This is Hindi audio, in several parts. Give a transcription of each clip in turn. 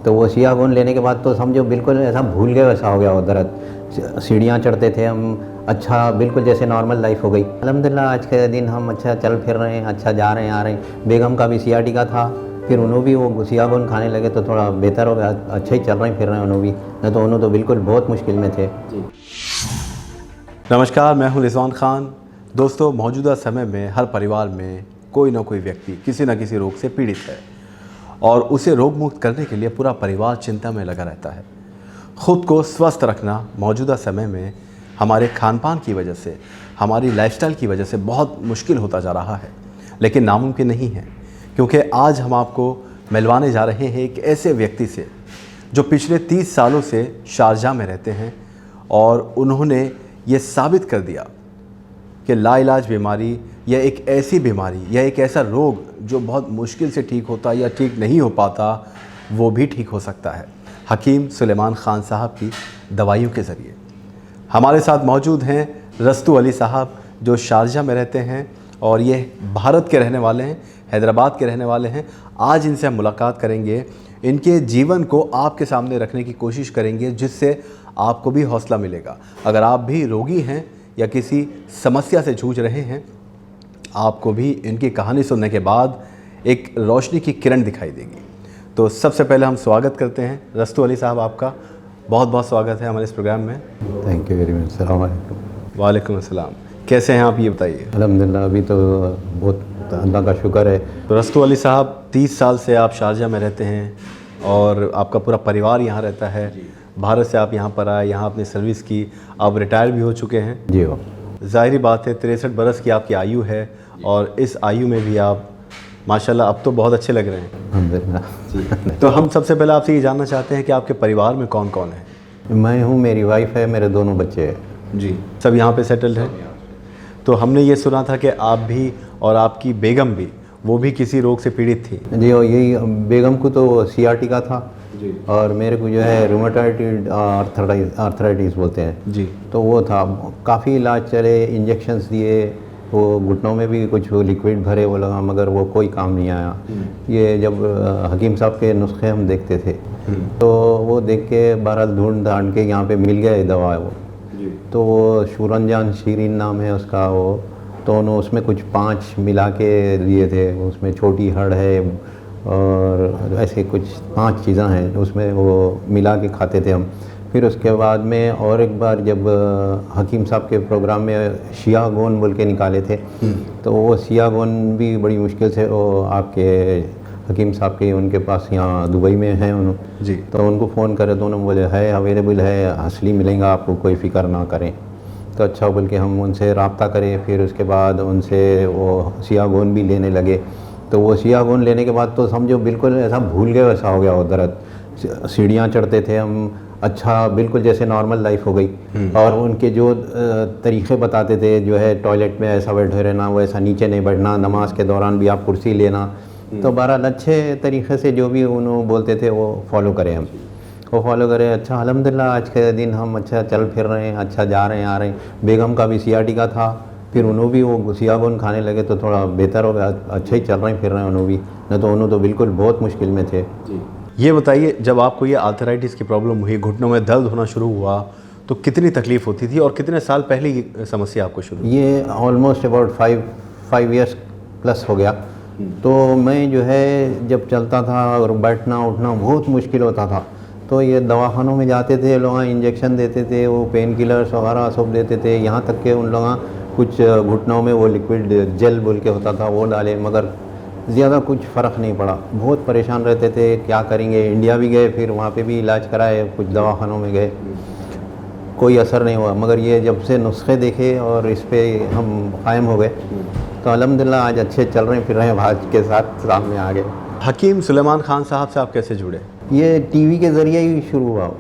तो वो सियागोन लेने के बाद तो समझो बिल्कुल ऐसा भूल गए वैसा हो गया वो दर्द। सीढ़ियाँ चढ़ते थे हम, अच्छा बिल्कुल जैसे नॉर्मल लाइफ हो गई। अल्हम्दुलिल्लाह आज के दिन हम अच्छा चल फिर रहे हैं, अच्छा जा रहे हैं आ रहे हैं। बेगम का भी सियाटिका था, फिर उन्होंने भी वो सियागोन खाने लगे तो थोड़ा बेहतर हो गया, अच्छा ही चल रहे हैं फिर रहे हैं उन्होंने भी, नहीं तो उन्होंने तो बिल्कुल बहुत मुश्किल में थे। नमस्कार, मैं हूं रिजवान खान। दोस्तों, मौजूदा समय में हर परिवार में कोई ना कोई व्यक्ति किसी न किसी रोग से पीड़ित है और उसे रोग मुक्त करने के लिए पूरा परिवार चिंता में लगा रहता है। खुद को स्वस्थ रखना मौजूदा समय में हमारे खान पान की वजह से, हमारी लाइफस्टाइल की वजह से बहुत मुश्किल होता जा रहा है, लेकिन नामुमकिन नहीं है, क्योंकि आज हम आपको मिलवाने जा रहे हैं एक ऐसे व्यक्ति से जो पिछले 30 सालों से शारजाह में रहते हैं और उन्होंने ये साबित कर दिया कि लाइलाज बीमारी या एक ऐसी बीमारी या एक ऐसा रोग जो बहुत मुश्किल से ठीक होता या ठीक नहीं हो पाता, वो भी ठीक हो सकता है हकीम सुलेमान ख़ान साहब की दवाइयों के ज़रिए। हमारे साथ मौजूद हैं रस्तु अली साहब, जो शारजाह में रहते हैं और ये भारत के रहने वाले हैं, हैदराबाद के रहने वाले हैं। आज इनसे हम मुलाकात करेंगे, इनके जीवन को आपके सामने रखने की कोशिश करेंगे, जिससे आपको भी हौसला मिलेगा। अगर आप भी रोगी हैं या किसी समस्या से जूझ रहे हैं, आपको भी इनकी कहानी सुनने के बाद एक रोशनी की किरण दिखाई देगी। तो सबसे पहले हम स्वागत करते हैं रस्तु अली साहब, आपका बहुत बहुत स्वागत है हमारे इस प्रोग्राम में। Thank you very much. अस्सलाम वालेकुम। वालेकुम अस्सलाम। कैसे हैं आप, ये बताइए। अल्हम्दुलिल्लाह अभी तो बहुत अल्लाह का शुक्र है। तो रस्तु अली साहब, 30 साल से आप शारजाह में रहते हैं और आपका पूरा परिवार यहाँ रहता है। भारत से आप यहाँ पर आए, यहाँ अपनी सर्विस की, आप रिटायर भी हो चुके हैं। जी हो। ज़ाहिरी बात है 63 बरस की आपकी आयु है और इस आयु में भी आप माशाल्लाह अब तो बहुत अच्छे लग रहे हैं। अल्हम्दुलिल्लाह। तो हम सबसे पहले आपसे ये जानना चाहते हैं कि आपके परिवार में कौन कौन है। मैं हूँ, मेरी वाइफ है, मेरे दोनों बच्चे हैं। जी, सब यहाँ पे सेटल्ड हैं। तो हमने ये सुना था कि आप भी और आपकी बेगम भी, वो भी किसी रोग से पीड़ित थी। जी और यही बेगम को तो सियाटिका था जी। और मेरे को जो है रूमेटॉइड आर्थराइटिस बोलते हैं जी। तो वो था। काफ़ी इलाज चले, इंजेक्शंस दिए, वो घुटनों में भी कुछ लिक्विड भरे वो लगा, मगर वो कोई काम नहीं आया। ये जब हकीम साहब के नुस्खे हम देखते थे तो वो देख के बहरहाल ढूंढ ढांड के यहाँ पे मिल गया दवा वो। तो वो शूरनजान शीरीन नाम है उसका वो। तो उन्होंने उसमें कुछ 5 मिला के दिए थे, उसमें छोटी हड़ है और ऐसे कुछ 5 चीज़ें हैं उसमें, वो मिला के खाते थे हम। फिर उसके बाद में और एक बार जब हकीम साहब के प्रोग्राम में सियागोन बोल के निकाले थे, तो वो सियागोन भी बड़ी मुश्किल से वो आपके हकीम साहब के उनके पास यहाँ दुबई में हैं उन्होंने जी। तो उनको फ़ोन करे तो उन्होंने बोले है अवेलेबल है, असली मिलेगा आपको, कोई फ़िक्र ना करें। तो अच्छा बोल के हम उनसे रब्ता करें। फिर उसके बाद उनसे वो सियागोन भी लेने लगे। तो वो सियागोन लेने के बाद तो समझो बिल्कुल ऐसा भूल गए वैसा हो गया वो दर्द। सीढ़ियाँ चढ़ते थे हम, अच्छा बिल्कुल जैसे नॉर्मल लाइफ हो गई। और उनके जो तरीक़े बताते थे, जो है टॉयलेट में ऐसा बैठे रहना, वैसा नीचे नहीं बैठना, नमाज के दौरान भी आप कुर्सी लेना। तो बहरहाल अच्छे तरीक़े से जो भी उन्होंने बोलते थे वो फॉलो करें हम, वो फॉलो करें। अच्छा अल्हम्दुलिल्लाह आज के दिन हम अच्छा चल फिर रहे हैं, अच्छा जा रहे हैं आ रहे हैं। बेगम का भी सियाटिका था, फिर उन्होंने भी वो सियागोन खाने लगे तो थोड़ा बेहतर हो गया, अच्छा ही चल रहे हैं फिर रहे हैं उन्होंने भी, नहीं तो उन्होंने तो बिल्कुल बहुत मुश्किल में थे। ये बताइए, जब आपको ये आर्थराइटिस की प्रॉब्लम हुई, घुटनों में दर्द होना शुरू हुआ, तो कितनी तकलीफ़ होती थी और कितने साल पहले ये समस्या आपको शुरू हुई? ये ऑलमोस्ट अबाउट 5 ईयर्स प्लस हो गया। तो मैं जो है जब चलता था और बैठना उठना बहुत मुश्किल होता था। तो ये दवाखानों में जाते थे लोग, इंजेक्शन देते थे, वो पेन किलर्स वगैरह सब देते थे, यहाँ तक के उन लोग कुछ घुटनों में वो लिक्विड जेल बोल के होता था वो डाले, मगर ज़्यादा कुछ फ़र्क नहीं पड़ा। बहुत परेशान रहते थे, क्या करेंगे। इंडिया भी गए, फिर वहाँ पे भी इलाज कराए, कुछ दवाखानों में गए, कोई असर नहीं हुआ। मगर ये जब से नुस्खे देखे और इस पर हम कायम हो गए तो अल्हम्दुलिल्लाह आज अच्छे चल रहे हैं फिर रहे हैं, आज के साथ सामने आ गए। हकीम सुलेमान ख़ान साहब से आप कैसे जुड़े? ये टीवी के ज़रिए ही शुरू हुआ।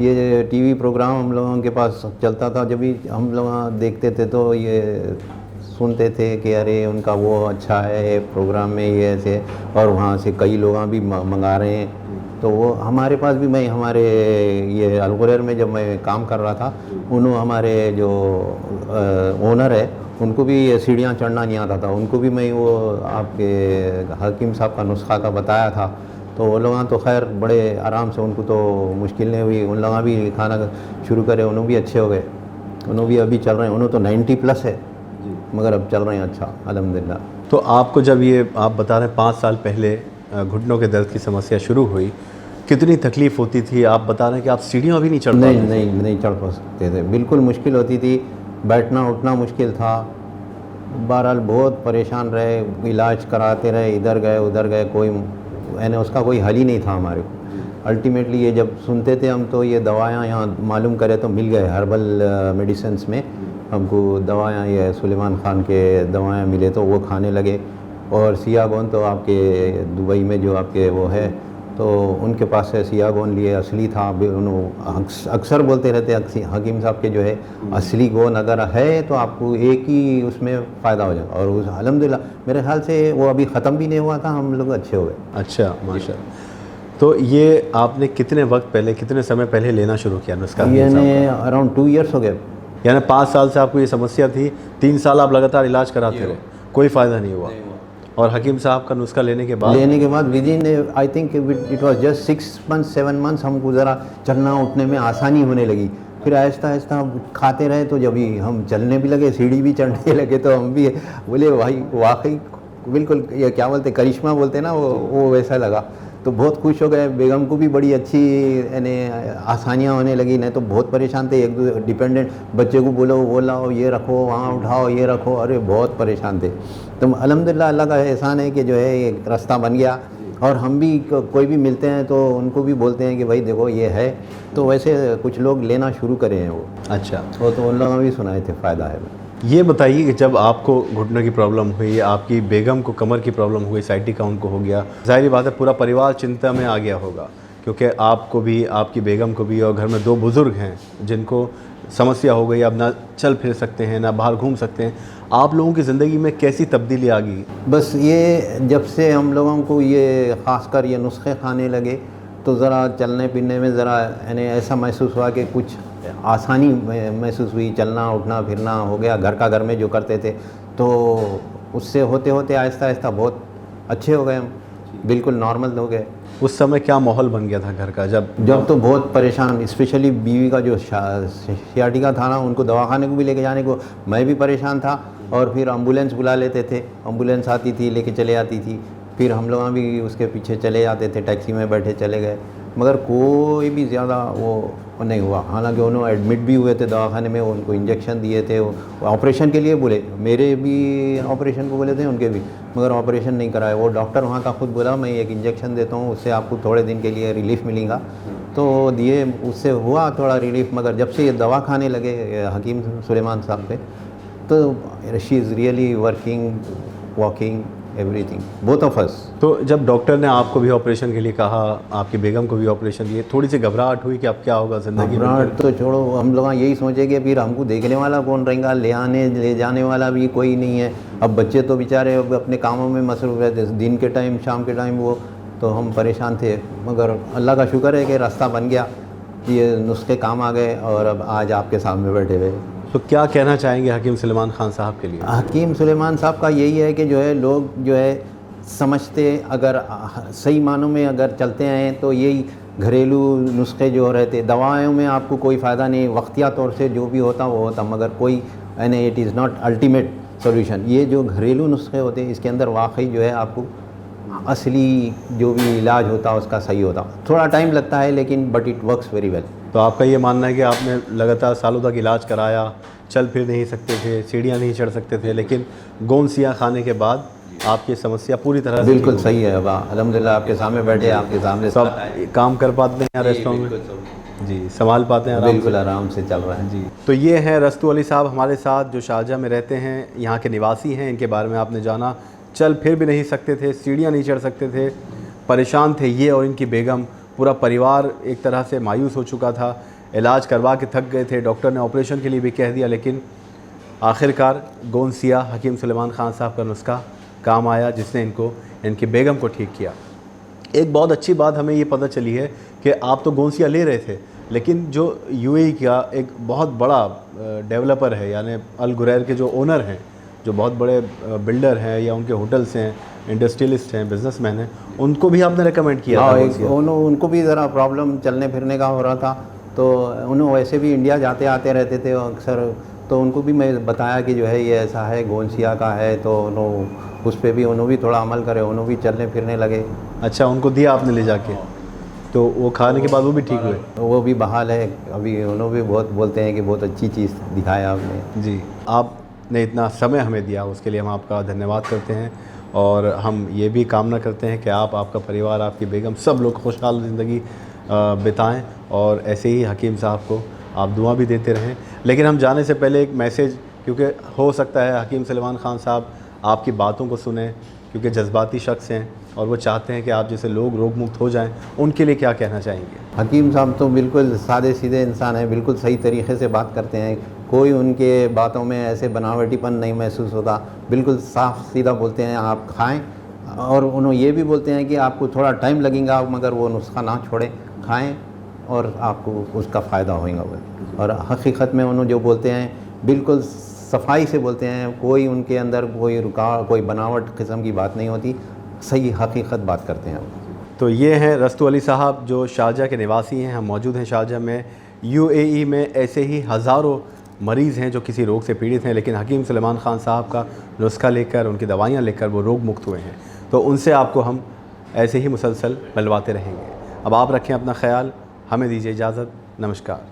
ये टीवी प्रोग्राम हम लोगों के पास चलता था, जब भी हम लोग देखते थे तो ये सुनते थे कि अरे उनका वो अच्छा है प्रोग्राम में ये ऐसे, और वहाँ से कई लोग भी मंगा रहे हैं। तो वो हमारे पास भी, मैं हमारे ये अलगुरैर में जब मैं काम कर रहा था, उन्होंने हमारे जो ओनर है उनको भी सीढ़ियाँ चढ़ना नहीं आता था, उनको भी मैं वो आपके हकीम साहब का नुस्खा का बताया था। तो वो लोग तो खैर बड़े आराम से, उनको तो मुश्किल नहीं हुई, उन लोग भी खाना शुरू करे, उन्होंने भी अच्छे हो गए, उन्होंने भी अभी चल रहे हैं, उन्होंने तो 90+ है मगर अब चल रहे हैं अच्छा अल्हम्दुलिल्लाह। तो आपको जब ये आप बता रहे हैं 5 साल पहले घुटनों के दर्द की समस्या शुरू हुई, कितनी तकलीफ़ होती थी? आप बता रहे हैं कि आप सीढ़ियाँ भी नहीं चढ़ पाते थे। नहीं चढ़ पा सकते थे, बिल्कुल मुश्किल होती थी, बैठना उठना मुश्किल था। बहरहाल बहुत परेशान रहे, इलाज कराते रहे, इधर गए उधर गए, कोई यानी उसका कोई हल ही नहीं था हमारे को। अल्टीमेटली ये जब सुनते थे हम तो ये दवायाँ यहाँ मालूम करे तो मिल गए, हर्बल मेडिसिन्स में हमको दवायाँ, ये सुलेमान खान के दवायाँ मिले तो वो खाने लगे। और सियागोन तो आपके दुबई में जो आपके वो है तो उनके पास से सियागोन लिए, असली था, उन्होंने अक्सर बोलते रहते हकीम साहब के जो है असली गोन अगर है तो आपको एक ही उसमें फ़ायदा हो जाएगा। और उस अल्हम्दुलिल्लाह मेरे ख्याल से वो अभी ख़त्म भी नहीं हुआ था, हम लोग अच्छे हो गए। अच्छा, माशाल्लाह। तो ये आपने कितने वक्त पहले, कितने समय पहले लेना शुरू किया नुस्खा? यानी अराउंड 2 ईयर्स हो गए। यानी 5 साल से आपको ये समस्या थी, 3 साल आप लगातार इलाज कराते रहे, कोई फ़ायदा नहीं हुआ। और हकीम साहब का नुस्खा लेने के बाद with in I think it was just 6 months 7 months हमको ज़रा चलना उठने में आसानी होने लगी। फिर आहिस्ता आहिस्ता खाते रहे तो जब ही हम चलने भी लगे, सीढ़ी भी चढ़ने लगे, तो हम भी बोले भाई वाकई बिल्कुल ये क्या बोलते करिश्मा बोलते ना, वो वैसा लगा। तो बहुत खुश हो गए, बेगम को भी बड़ी अच्छी यानी आसानियाँ होने लगी। नहीं तो बहुत परेशान थे, एक दो डिपेंडेंट बच्चे को बोलो वो लाओ, ये रखो, वहाँ उठाओ, ये रखो, अरे बहुत परेशान थे। तो अल्हम्दुलिल्लाह अल्लाह का एहसान है कि जो है एक रास्ता बन गया। और हम भी कोई भी मिलते हैं तो उनको भी बोलते हैं कि भाई देखो ये है, तो वैसे कुछ लोग लेना शुरू करे हैं वो। अच्छा, वो तो उन लोगों ने भी सुनाए थे फ़ायदा है। ये बताइए कि जब आपको घुटने की प्रॉब्लम हुई, आपकी बेगम को कमर की प्रॉब्लम हुई, साइटिका उनको हो गया, ज़ाहिर बात है पूरा परिवार चिंता में आ गया होगा, क्योंकि आपको भी, आपकी बेगम को भी, और घर में 2 बुज़ुर्ग हैं जिनको समस्या हो गई, अब ना चल फिर सकते हैं, ना बाहर घूम सकते हैं। आप लोगों की ज़िंदगी में कैसी तब्दीली आ गई? बस ये जब से हम लोगों को ये ख़ासकर ये नुस्खे खाने लगे तो ज़रा चलने फिरने में ज़रा यानी ऐसा महसूस हुआ कि कुछ आसानी महसूस हुई, चलना उठना फिरना हो गया, घर का घर में जो करते थे तो उससे होते होते आहिस्ता आहिस्ता बहुत अच्छे हो गए हम, बिल्कुल नॉर्मल हो गए। उस समय क्या माहौल बन गया था घर का? जब तो बहुत परेशान, स्पेशली बीवी का जो सियाटिका था ना, उनको दवाखाने को भी लेके जाने को मैं भी परेशान था। और फिर एम्बुलेंस बुला लेते थे, एम्बुलेंस आती थी लेके चले आती थी, फिर हम लोग भी उसके पीछे चले जाते थे, टैक्सी में बैठे चले गए, मगर कोई भी ज़्यादा वो नहीं हुआ। हालांकि उन्होंने एडमिट भी हुए थे दवाखाने में, उनको इंजेक्शन दिए थे, ऑपरेशन के लिए बोले, मेरे भी ऑपरेशन को बोले थे, उनके भी, मगर ऑपरेशन नहीं कराया। वो डॉक्टर वहाँ का खुद बोला मैं एक इंजेक्शन देता हूँ, उससे आपको थोड़े दिन के लिए रिलीफ मिलेगा, तो दिए, उससे हुआ थोड़ा रिलीफ। मगर जब से ये दवा खाने लगे हकीम सुलेमान साहब पे, तो she is really working, walking, everything, both of us. तो जब डॉक्टर ने आपको भी ऑपरेशन के लिए कहा, आपकी बेगम को भी ऑपरेशन दिए, थोड़ी सी घबराहट हुई कि अब क्या होगा ज़िंदगी में? घबराहट तो छोड़ो, हम लोग यही सोचे कि फिर हमको देखने वाला कौन रहेगा, ले जाने वाला भी कोई नहीं है। अब बच्चे तो बेचारे अपने कामों में मसरूफ़ रहते, दिन के टाइम शाम के टाइम वो, तो हम परेशान थे। मगर अल्लाह का शुक्र है कि रास्ता बन गया, ये नुस्खे काम आ गए और अब आज आपके सामने बैठे हुए। तो क्या कहना चाहेंगे हकीम सुलेमान खान साहब के लिए? हकीम सुलेमान साहब का यही है कि जो है लोग जो है समझते, अगर सही मानों में अगर चलते हैं तो यही घरेलू नुस्खे जो रहते, दवाओं में आपको कोई फ़ायदा नहीं, वक्तिया तौर से जो भी होता वो होता, मगर कोई यानी it is not ultimate solution. ये जो घरेलू नुस्खे होते हैं इसके अंदर वाकई जो है आपको असली जो भी इलाज होता उसका सही होता। थोड़ा टाइम लगता है लेकिन but it works very well. तो आपका ये मानना है कि आपने लगातार सालों तक इलाज कराया, चल फिर नहीं सकते थे, सीढ़ियाँ नहीं चढ़ सकते थे, लेकिन गोंदसियाँ खाने के बाद आपकी समस्या पूरी तरह से बिल्कुल सही है। अब अल्हम्दुलिल्लाह आपके सामने बैठे, आपके सामने सब काम कर पाते हैं रेस्टोरेंट में? जी, संभाल पाते हैं? बिल्कुल आराम से चल रहा है जी। तो ये हैं रस्तू अली साहब हमारे साथ, जो शारजाह में रहते हैं, यहाँ के निवासी हैं। इनके बारे में आपने जाना, चल फिर भी नहीं सकते थे, सीढ़ियाँ नहीं चढ़ सकते थे, परेशान थे ये और इनकी बेगम। पूरा परिवार एक तरह से मायूस हो चुका था, इलाज करवा के थक गए थे, डॉक्टर ने ऑपरेशन के लिए भी कह दिया, लेकिन आखिरकार गोंदसिया हकीम सुलेमान खान साहब का नुस्खा काम आया, जिसने इनको, इनकी बेगम को ठीक किया। एक बहुत अच्छी बात हमें ये पता चली है कि आप तो गोंदसिया ले रहे थे, लेकिन जो यूएई का एक बहुत बड़ा डेवलपर है, यानी अल गुरैर के जो ओनर हैं, जो बहुत बड़े बिल्डर हैं या उनके होटल्स हैं, इंडस्ट्रियलिस्ट हैं, बिजनेसमैन हैं, उनको भी आपने रेकमेंड किया था? हाँ, गोंसिया? उनको भी ज़रा प्रॉब्लम चलने फिरने का हो रहा था, तो उन्होंने वैसे भी इंडिया जाते आते रहते थे अक्सर, तो उनको भी मैं बताया कि जो है ये ऐसा है, गोंसिया का है, तो उन्होंने उस पर भी उन्होंने भी थोड़ा अमल करे, उन्होंने भी चलने फिरने लगे। अच्छा, उनको दिया आपने ले जाके, तो वो खाने के बाद वो भी ठीक हुए? वो भी बहाल है अभी, उन्होंने भी बहुत बोलते हैं कि बहुत अच्छी चीज़ दिखाया आपने। जी, आपने इतना समय हमें दिया उसके लिए हम आपका धन्यवाद करते हैं, और हम ये भी कामना करते हैं कि आप, आपका परिवार, आपकी बेगम, सब लोग खुशहाल ज़िंदगी बिताएं, और ऐसे ही हकीम साहब को आप दुआ भी देते रहें। लेकिन हम जाने से पहले एक मैसेज, क्योंकि हो सकता है हकीम सलेमान ख़ान साहब आपकी बातों को सुने, क्योंकि जज्बाती शख्स हैं और वो चाहते हैं कि आप जैसे लोग रोग मुक्त हो जाएं, उनके लिए क्या कहना चाहेंगे? हकीम साहब तो बिल्कुल सादे सीधे इंसान हैं, बिल्कुल सही तरीके से बात करते हैं, कोई उनके बातों में ऐसे बनावटीपन नहीं महसूस होता, बिल्कुल साफ सीधा बोलते हैं आप खाएं, और उन्होंने ये भी बोलते हैं कि आपको थोड़ा टाइम लगेगा मगर वो नुस्खा ना छोड़ें, खाएं और आपको उसका फ़ायदा होगा। और हकीकत में उन्होंने जो बोलते हैं बिल्कुल सफाई से बोलते हैं, कोई उनके अंदर कोई बनावट किस्म की बात नहीं होती, सही हकीकत बात करते हैं वो। तो ये हैं रस्तु अली साहब जो शारजा के निवासी हैं। हम मौजूद हैं शारजा में। यूएई में ऐसे ही हज़ारों मरीज़ हैं जो किसी रोग से पीड़ित हैं, लेकिन हकीम सलेमान ख़ान साहब का नुस्खा लेकर, उनकी दवाइयाँ लेकर वो रोग मुक्त हुए हैं। तो उनसे आपको हम ऐसे ही मुसलसल मिलवाते रहेंगे। अब आप रखें अपना ख्याल, हमें दीजिए इजाज़त। नमस्कार।